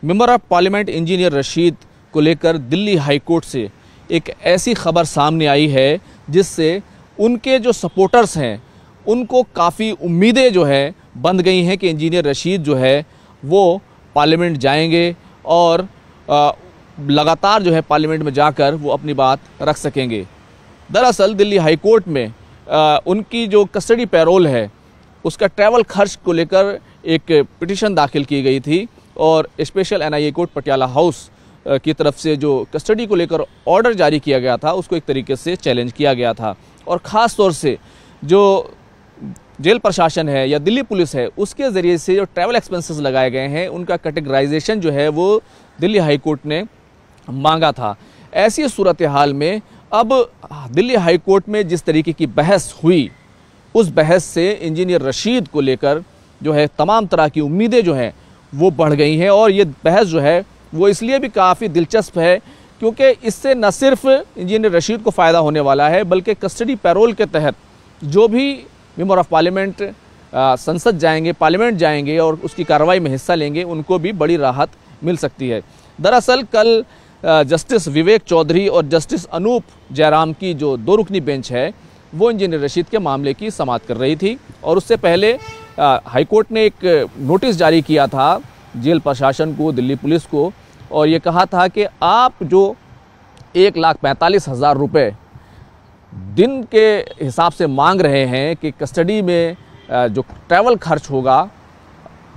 Member of parliament engineer Rashid को लेकर Delhi high court से एक ऐसी खबर सामने आई है जिससे उनके जो सपोर्टर्स हैं उनको काफ़ी उम्मीदें जो है बंध गई हैं कि इंजीनियर रशीद जो है वो पार्लियामेंट जाएंगे और लगातार जो है पार्लियामेंट में जाकर वो अपनी बात रख सकेंगे। दरअसल दिल्ली हाई कोर्ट में उनकी जो कस्टडी पैरोल है उसका ट्रैवल खर्च को लेकर एक पिटीशन दाखिल की गई थी और special NIA court Patiala house की तरफ से जो कस्टडी को लेकर ऑर्डर जारी किया गया था उसको एक तरीके से चैलेंज किया गया था और ख़ास तौर से जो जेल प्रशासन है या दिल्ली पुलिस है उसके ज़रिए से जो ट्रैवल एक्सपेंसेस लगाए गए हैं उनका कैटेगराइजेशन जो है वो दिल्ली हाई कोर्ट ने मांगा था। ऐसी सूरत हाल में अब दिल्ली हाई कोर्ट में जिस तरीके की बहस हुई उस बहस से इंजीनियर रशीद को लेकर जो है तमाम तरह की उम्मीदें जो हैं वो बढ़ गई हैं और ये बहस जो है वो इसलिए भी काफ़ी दिलचस्प है क्योंकि इससे न सिर्फ इंजीनियर रशीद को फ़ायदा होने वाला है बल्कि कस्टडी पैरोल के तहत जो भी मेंबर ऑफ पार्लियामेंट संसद जाएंगे, पार्लियामेंट जाएंगे और उसकी कार्रवाई में हिस्सा लेंगे उनको भी बड़ी राहत मिल सकती है। दरअसल कल जस्टिस विवेक चौधरी और जस्टिस अनूप जयराम की जो 2 रुकनी बेंच है वो इंजीनियर रशीद के मामले की समाअत कर रही थी और उससे पहले हाईकोर्ट ने एक नोटिस जारी किया था जेल प्रशासन को, दिल्ली पुलिस को, और ये कहा था कि आप जो 1,45,000 रुपये दिन के हिसाब से मांग रहे हैं कि कस्टडी में जो ट्रैवल खर्च होगा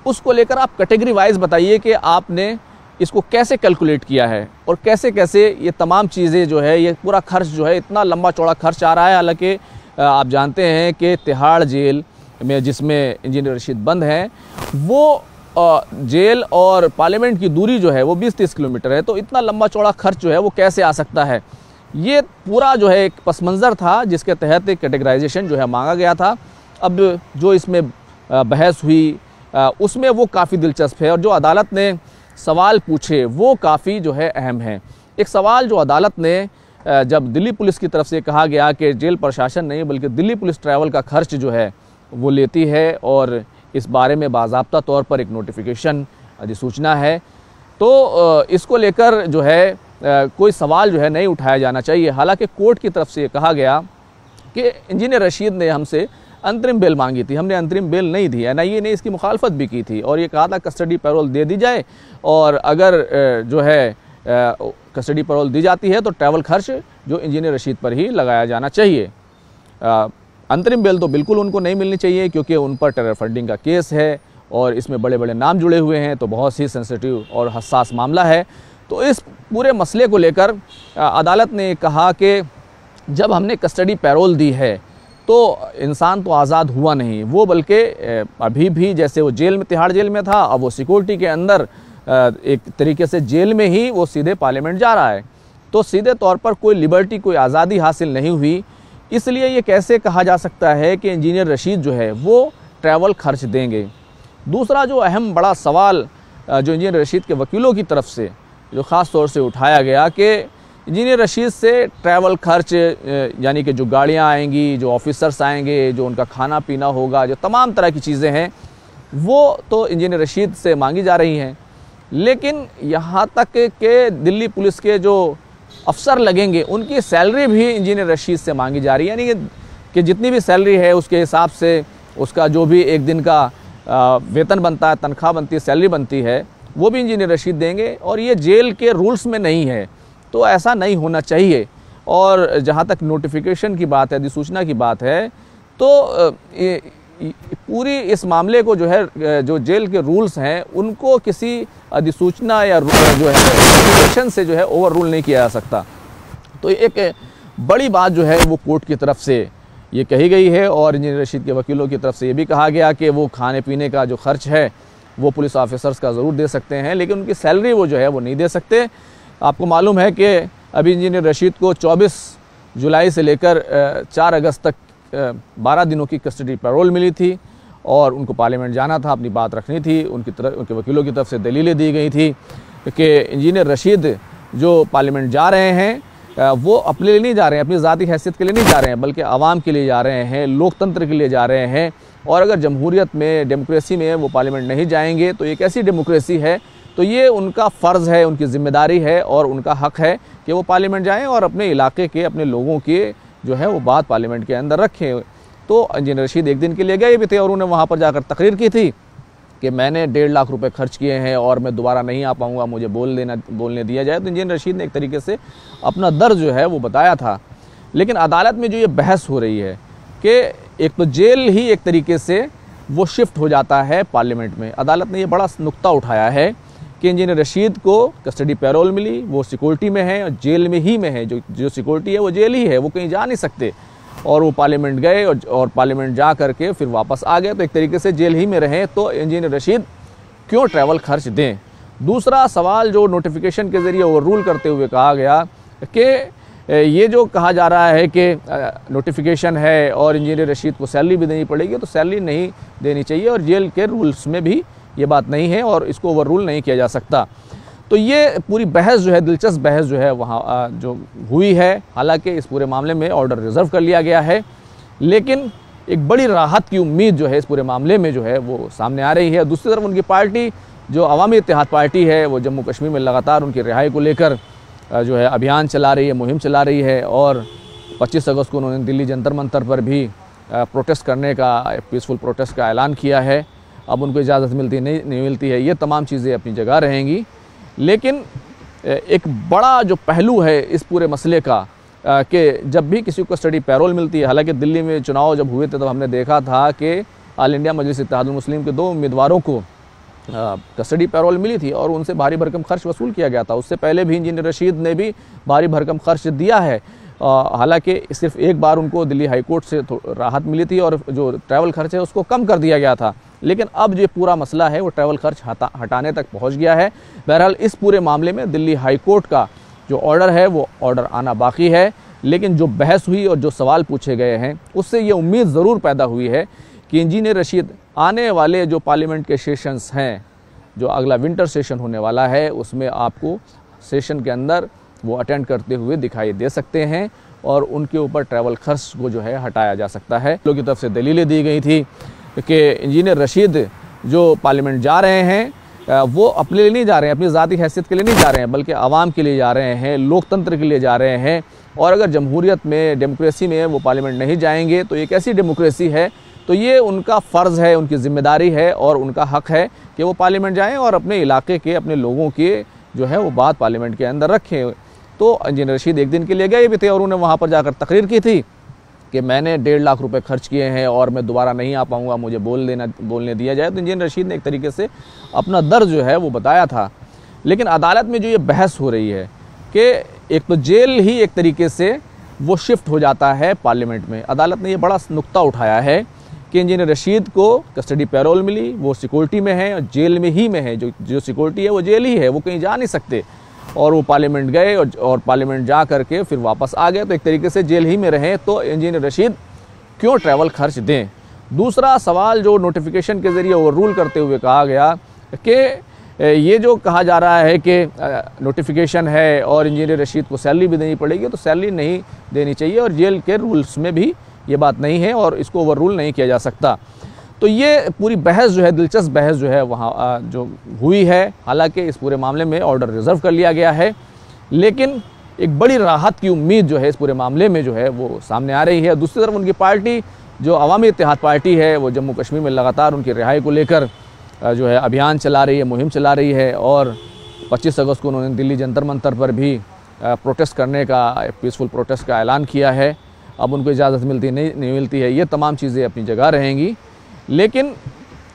उसको लेकर आप कैटेगरी वाइज बताइए कि आपने इसको कैसे कैलकुलेट किया है और कैसे कैसे ये तमाम चीज़ें जो है ये पूरा खर्च जो है इतना लंबा चौड़ा खर्च आ रहा है। हालांकि आप जानते हैं कि तिहाड़ जेल में जिसमें इंजीनियर रशीद बंद हैं वो जेल और पार्लियामेंट की दूरी जो है वो 20-30 किलोमीटर है, तो इतना लंबा चौड़ा खर्च जो है वो कैसे आ सकता है। ये पूरा जो है एक पस मंज़र था जिसके तहत एक कैटेगराइजेशन जो है मांगा गया था। अब जो इसमें बहस हुई उसमें वो काफ़ी दिलचस्प है और जो अदालत ने सवाल पूछे वो काफ़ी जो है अहम है। एक सवाल जो अदालत ने जब दिल्ली पुलिस की तरफ से कहा गया कि जेल प्रशासन नहीं बल्कि दिल्ली पुलिस ट्रैवल का खर्च जो है वो लेती है और इस बारे में बाज़ाब्ता तौर पर एक नोटिफिकेशन अधिसूचना है, तो इसको लेकर जो है कोई सवाल जो है नहीं उठाया जाना चाहिए। हालांकि कोर्ट की तरफ से कहा गया कि इंजीनियर रशीद ने हमसे अंतरिम बेल मांगी थी, हमने अंतरिम बेल नहीं दी। एनआईए ने इसकी मुखालफत भी की थी और ये कहा था कस्टडी पैरोल दे दी जाए और अगर जो है कस्टडी पैरोल दी जाती है तो ट्रैवल खर्च जो इंजीनियर रशीद पर ही लगाया जाना चाहिए। अंतरिम बेल तो बिल्कुल उनको नहीं मिलनी चाहिए क्योंकि उन पर टेरर फंडिंग का केस है और इसमें बड़े बड़े नाम जुड़े हुए हैं, तो बहुत ही सेंसिटिव और हसास मामला है। तो इस पूरे मसले को लेकर अदालत ने कहा कि जब हमने कस्टडी पैरोल दी है तो इंसान तो आज़ाद हुआ नहीं, वो बल्कि अभी भी जैसे वो जेल में, तिहाड़ जेल में था, अब वो सिक्योरिटी के अंदर एक तरीके से जेल में ही वो सीधे पार्लियामेंट जा रहा है, तो सीधे तौर पर कोई लिबर्टी, कोई आज़ादी हासिल नहीं हुई। इसलिए ये कैसे कहा जा सकता है कि इंजीनियर रशीद जो है वो ट्रैवल खर्च देंगे। दूसरा जो अहम बड़ा सवाल जो इंजीनियर रशीद के वकीलों की तरफ से जो ख़ास तौर से उठाया गया कि इंजीनियर रशीद से ट्रैवल खर्च यानी कि जो गाड़ियाँ आएंगी, जो ऑफिसर्स आएंगे, जो उनका खाना पीना होगा, जो तमाम तरह की चीज़ें हैं वो तो इंजीनियर रशीद से मांगी जा रही हैं, लेकिन यहाँ तक कि दिल्ली पुलिस के जो अफसर लगेंगे उनकी सैलरी भी इंजीनियर रशीद से मांगी जा रही है। यानी कि जितनी भी सैलरी है उसके हिसाब से उसका जो भी एक दिन का वेतन बनता है, तनख्वाह बनती है, सैलरी बनती है, वो भी इंजीनियर रशीद देंगे और ये जेल के रूल्स में नहीं है, तो ऐसा नहीं होना चाहिए। और जहाँ तक नोटिफिकेशन की बात है, अधिसूचना की बात है, तो पूरी इस मामले को जो है जो जेल के रूल्स हैं उनको किसी अधिसूचना या जो है नोटिफिकेशन से जो है ओवर रूल नहीं किया जा सकता। तो एक बड़ी बात जो है वो कोर्ट की तरफ से ये कही गई है और इंजीनियर रशीद के वकीलों की तरफ से ये भी कहा गया कि वो खाने पीने का जो खर्च है वो पुलिस ऑफिसर्स का ज़रूर दे सकते हैं, लेकिन उनकी सैलरी वो जो है वो नहीं दे सकते। आपको मालूम है कि अभी इंजीनियर रशीद को 24 जुलाई से लेकर 4 अगस्त तक 12 दिनों की कस्टडी पैरोल मिली थी और उनको पार्लियामेंट जाना था, अपनी बात रखनी थी। उनके वकीलों की तरफ से दलीलें दी गई थी कि इंजीनियर रशीद जो पार्लियामेंट जा रहे हैं वो अपने लिए नहीं जा रहे हैं, अपनी ज़ाती हैसियत के लिए नहीं जा रहे हैं, बल्कि आवाम के लिए जा रहे हैं, लोकतंत्र के लिए जा रहे हैं। और अगर जमहूरियत में, डेमोक्रेसी में वो पार्लियामेंट नहीं जाएंगे तो एक ऐसी डेमोक्रेसी है तो ये उनका फ़र्ज़ है, उनकी ज़िम्मेदारी है और उनका हक़ है कि वो पार्लियामेंट जाएं और अपने इलाके के, अपने लोगों के जो है वो बात पार्लियामेंट के अंदर रखें। तो इंजीनियर रशीद एक दिन के लिए गए भी थे और उन्होंने वहाँ पर जाकर तकरीर की थी कि मैंने 1.5 लाख रुपए खर्च किए हैं और मैं दोबारा नहीं आ पाऊँगा, मुझे बोलने दिया जाए। तो इंजीनियर रशीद ने एक तरीके से अपना दर्द जो है वो बताया था। लेकिन अदालत में जो ये बहस हो रही है कि एक तो जेल ही एक तरीके से वो शिफ्ट हो जाता है पार्लियामेंट में। अदालत ने ये बड़ा नुक्ता उठाया है कि इंजीनियर रशीद को कस्टडी पैरोल मिली, वो सिक्योरिटी में है और जेल में ही में है, जो सिक्योरिटी है वो जेल ही है, वो कहीं जा नहीं सकते। और वो पार्लियामेंट गए और पार्लियामेंट जा करके फिर वापस आ गए, तो एक तरीके से जेल ही में रहें। तो इंजीनियर रशीद क्यों ट्रैवल खर्च दें? दूसरा सवाल जो नोटिफिकेशन के ज़रिए ओवर रूल करते हुए कहा गया कि ये जो कहा जा रहा है कि नोटिफिकेशन है और इंजीनियर रशीद को सैलरी भी देनी पड़ेगी, तो सैलरी नहीं देनी चाहिए और जेल के रूल्स में भी ये बात नहीं है और इसको ओवर रूल नहीं किया जा सकता। तो ये पूरी बहस जो है, दिलचस्प बहस जो है वहाँ जो हुई है। हालांकि इस पूरे मामले में ऑर्डर रिज़र्व कर लिया गया है, लेकिन एक बड़ी राहत की उम्मीद जो है इस पूरे मामले में जो है वो सामने आ रही है। दूसरी तरफ उनकी पार्टी जो अवामी इत्तेहाद पार्टी है, वो जम्मू कश्मीर में लगातार उनकी रिहाई को लेकर जो है अभियान चला रही है, मुहिम चला रही है। और 25 अगस्त को उन्होंने दिल्ली जंतर मंतर पर भी प्रोटेस्ट करने का, पीसफुल प्रोटेस्ट का ऐलान किया है। अब उनको इजाज़त मिलती नहीं मिलती है, ये तमाम चीज़ें अपनी जगह रहेंगी। लेकिन एक बड़ा जो पहलू है इस पूरे मसले का कि जब भी किसी को कस्टडी पैरोल मिलती है, हालांकि दिल्ली में चुनाव जब हुए थे तब हमने देखा था कि ऑल इंडिया मजलिस इत्तेहादुल मुस्लिम के 2 उम्मीदवारों को कस्टडी पैरोल मिली थी और उनसे भारी भरकम खर्च वसूल किया गया था। उससे पहले भी इंजीनियर रशीद ने भी भारी भरकम खर्च दिया है। हालांकि सिर्फ एक बार उनको दिल्ली हाई कोर्ट से राहत मिली थी और जो ट्रैवल खर्च है उसको कम कर दिया गया था। लेकिन अब जो पूरा मसला है वो ट्रैवल खर्च हटाने तक पहुंच गया है। बहरहाल इस पूरे मामले में दिल्ली हाई कोर्ट का जो ऑर्डर है वो ऑर्डर आना बाकी है। लेकिन जो बहस हुई और जो सवाल पूछे गए हैं उससे ये उम्मीद ज़रूर पैदा हुई है कि इंजीनियर रशीद आने वाले जो पार्लियामेंट के सेशंस हैं, जो अगला विंटर सेशन होने वाला है, उसमें आपको सेशन के अंदर वो अटेंड करते हुए दिखाई दे सकते हैं और उनके ऊपर ट्रैवल खर्च को जो है हटाया जा सकता है। लोगों की तरफ से दलीलें दी गई थी कि इंजीनियर रशीद जो पार्लियामेंट जा रहे हैं वो अपने लिए नहीं जा रहे हैं, अपनी ज़ाती हैसियत के लिए नहीं जा रहे हैं, बल्कि आवाम के लिए जा रहे हैं, लोकतंत्र के लिए जा रहे हैं। और अगर जमहूरियत में, डेमोक्रेसी में वो पार्लियामेंट नहीं जाएंगे तो एक ऐसी डेमोक्रेसी है, तो ये उनका फ़र्ज़ है, उनकी ज़िम्मेदारी है और उनका हक़ है कि वो पार्लियामेंट जाएं और अपने इलाके के, अपने लोगों के जो है वो बात पार्लियामेंट के अंदर रखें। तो इंजीनियर रशीद एक दिन के लिए गए भी थे और उन्होंने वहाँ पर जाकर तकरीर की थी कि मैंने 1.5 लाख रुपए खर्च किए हैं और मैं दोबारा नहीं आ पाऊँगा, मुझे बोलने दिया जाए। तो इंजीनियर रशीद ने एक तरीके से अपना दर्द जो है वो बताया था। लेकिन अदालत में जो ये बहस हो रही है कि एक तो जेल ही एक तरीके से वो शिफ्ट हो जाता है पार्लियामेंट में। अदालत ने ये बड़ा नुक्ता उठाया है कि इंजीनियर रशीद को कस्टडी पैरोल मिली, वो सिक्योरिटी में है और जेल में ही में है, जो सिक्योरिटी है वो जेल ही है, वो कहीं जा नहीं सकते। और वो पार्लियामेंट गए और पार्लियामेंट जा करके फिर वापस आ गए, तो एक तरीके से जेल ही में रहें। तो इंजीनियर रशीद क्यों ट्रैवल खर्च दें? दूसरा सवाल जो नोटिफिकेशन के ज़रिए ओवर रूल करते हुए कहा गया कि ये जो कहा जा रहा है कि नोटिफिकेशन है और इंजीनियर रशीद को सैलरी भी देनी पड़ेगी, तो सैलरी नहीं देनी चाहिए और जेल के रूल्स में भी ये बात नहीं है और इसको ओवर रूल नहीं किया जा सकता। तो ये पूरी बहस जो है, दिलचस्प बहस जो है वहाँ जो हुई है। हालांकि इस पूरे मामले में ऑर्डर रिज़र्व कर लिया गया है, लेकिन एक बड़ी राहत की उम्मीद जो है इस पूरे मामले में जो है वो सामने आ रही है। दूसरी तरफ उनकी पार्टी जो अवामी इत्तेहाद पार्टी है, वो जम्मू कश्मीर में लगातार उनकी रिहाई को लेकर जो है अभियान चला रही है, मुहिम चला रही है। और 25 अगस्त को उन्होंने दिल्ली जंतर मंतर पर भी प्रोटेस्ट करने का, पीसफुल प्रोटेस्ट का ऐलान किया है। अब उनको इजाज़त मिलती नहीं मिलती है, ये तमाम चीज़ें अपनी जगह रहेंगी। लेकिन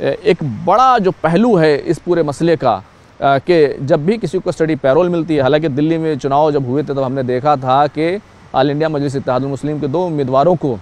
एक बड़ा जो पहलू है इस पूरे मसले का कि जब भी किसी को कस्टडी पैरोल मिलती है, हालांकि दिल्ली में चुनाव जब हुए थे तब हमने देखा था कि ऑल इंडिया मजलिस इत्तेहादुल मुस्लिम के 2 उम्मीदवारों को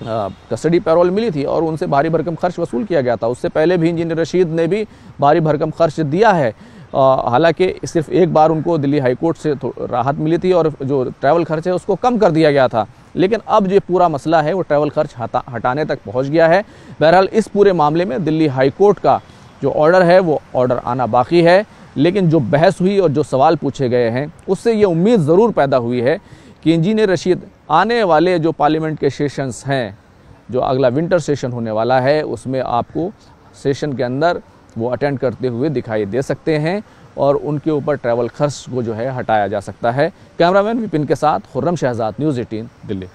कस्टडी पैरोल मिली थी और उनसे भारी भरकम खर्च वसूल किया गया था। उससे पहले भी इंजीनियर रशीद ने भी भारी भरकम खर्च दिया है। हालांकि सिर्फ एक बार उनको दिल्ली हाई कोर्ट से राहत मिली थी और जो ट्रैवल खर्च है उसको कम कर दिया गया था। लेकिन अब जो पूरा मसला है वो ट्रैवल खर्च हटाने तक पहुंच गया है। बहरहाल इस पूरे मामले में दिल्ली हाई कोर्ट का जो ऑर्डर है वो ऑर्डर आना बाकी है। लेकिन जो बहस हुई और जो सवाल पूछे गए हैं उससे ये उम्मीद ज़रूर पैदा हुई है कि इंजीनियर रशीद आने वाले जो पार्लियामेंट के सेशंस हैं, जो अगला विंटर सेशन होने वाला है, उसमें आपको सेशन के अंदर वो अटेंड करते हुए दिखाई दे सकते हैं और उनके ऊपर ट्रैवल खर्च को जो है हटाया जा सकता है। कैमरामैन विपिन के साथ खुर्रम शहजाद, न्यूज़ 18 दिल्ली।